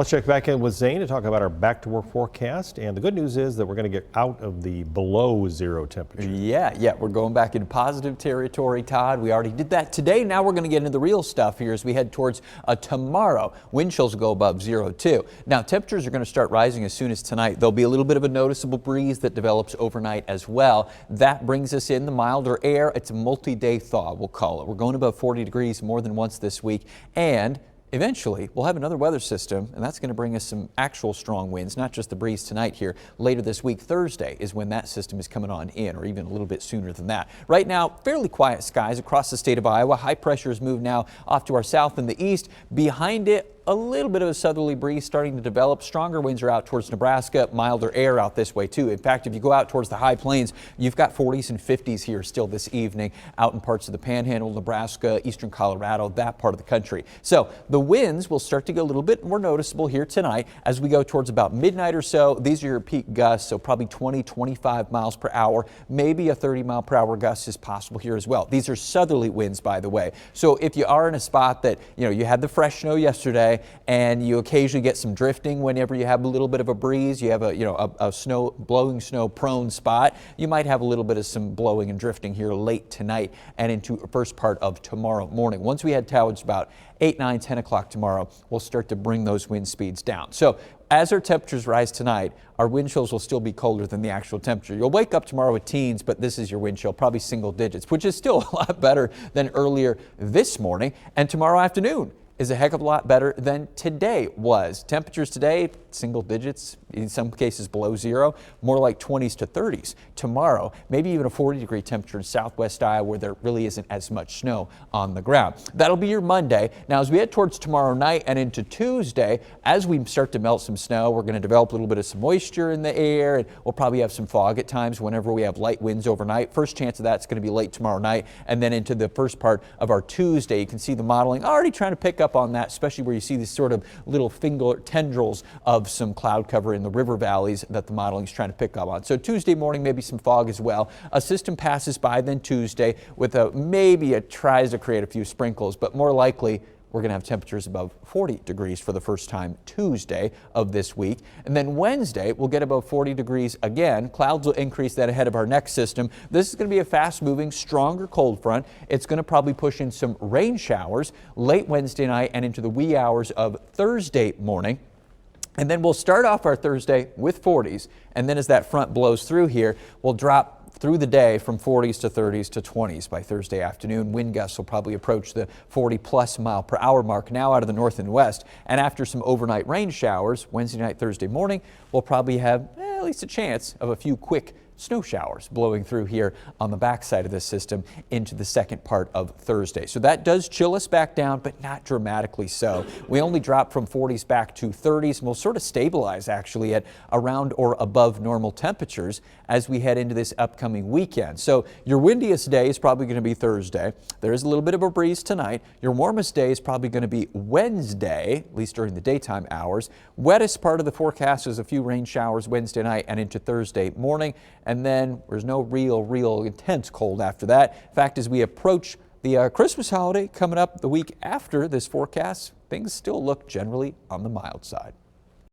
Let's check back in with Zane to talk about our back to work forecast. And the good news is that we're going to get out of the below zero temperature. Yeah, we're going back into positive territory, Todd. We already did that today. Now we're going to get into the real stuff here as we head towards tomorrow. Wind chills will go above zero too. Now temperatures are going to start rising as soon as tonight. There'll be a little bit of a noticeable breeze that develops overnight as well. That brings us in the milder air. It's a multi-day thaw, we'll call it. We're going above 40 degrees more than once this week, and eventually, we'll have another weather system, and that's going to bring us some actual strong winds, not just the breeze tonight here. Later this week, Thursday, is when that system is coming on in, or even a little bit sooner than that. Right now, fairly quiet skies across the state of Iowa. High pressure has moved now off to our south and the east. Behind it, a little bit of a southerly breeze starting to develop. Stronger winds are out towards Nebraska, milder air out this way too. In fact, if you go out towards the high plains, you've got 40s and 50s here still this evening out in parts of the Panhandle, Nebraska, eastern Colorado, that part of the country. So the winds will start to get a little bit more noticeable here tonight as we go towards about midnight or so. These are your peak gusts, so probably 20-25 miles per hour. Maybe a 30-mile-per-hour gust is possible here as well. These are southerly winds, by the way. So if you are in a spot that, you had the fresh snow yesterday, and you occasionally get some drifting whenever you have a little bit of a breeze, you have a snow prone spot, you might have a little bit of some blowing and drifting here late tonight and into the first part of tomorrow morning. Once we head towards about 8, 9, 10 o'clock tomorrow, we'll start to bring those wind speeds down. So as our temperatures rise tonight, our wind chills will still be colder than the actual temperature. You'll wake up tomorrow with teens, but this is your wind chill, probably single digits, which is still a lot better than earlier this morning. And tomorrow afternoon is a heck of a lot better than today was. Temperatures today, single digits, in some cases below zero, more like 20s to 30s. Tomorrow, maybe even a 40-degree temperature in southwest Iowa where there really isn't as much snow on the ground. That'll be your Monday. Now, as we head towards tomorrow night and into Tuesday, as we start to melt some snow, we're going to develop a little bit of some moisture in the air, and we'll probably have some fog at times whenever we have light winds overnight. First chance of that's going to be late tomorrow night, and then into the first part of our Tuesday. You can see the modeling already trying to pick up on that, especially where you see these sort of little finger tendrils of some cloud cover in the river valleys that the modeling is trying to pick up on. So Tuesday morning, maybe some fog as well. A system passes by then Tuesday with maybe it tries to create a few sprinkles, but more likely we're going to have temperatures above 40 degrees for the first time Tuesday of this week. And then Wednesday, we'll get above 40 degrees again. Clouds will increase that ahead of our next system. This is going to be a fast-moving, stronger cold front. It's going to probably push in some rain showers late Wednesday night and into the wee hours of Thursday morning. And then we'll start off our Thursday with 40s. And then as that front blows through here, we'll drop through the day from 40s to 30s to 20s by Thursday afternoon. Wind gusts will probably approach the 40-plus mile per hour mark now out of the north and west. And after some overnight rain showers, Wednesday night, Thursday morning, we'll probably have at least a chance of a few quick snow showers blowing through here on the backside of this system into the second part of Thursday. So that does chill us back down, but not dramatically so. We only drop from 40s back to 30s, and we'll sort of stabilize actually at around or above normal temperatures as we head into this upcoming weekend. So your windiest day is probably going to be Thursday. There is a little bit of a breeze tonight. Your warmest day is probably going to be Wednesday, at least during the daytime hours. Wettest part of the forecast is a few rain showers Wednesday night and into Thursday morning. And then there's no real intense cold after that. In fact, as we approach the Christmas holiday coming up the week after this forecast, things still look generally on the mild side.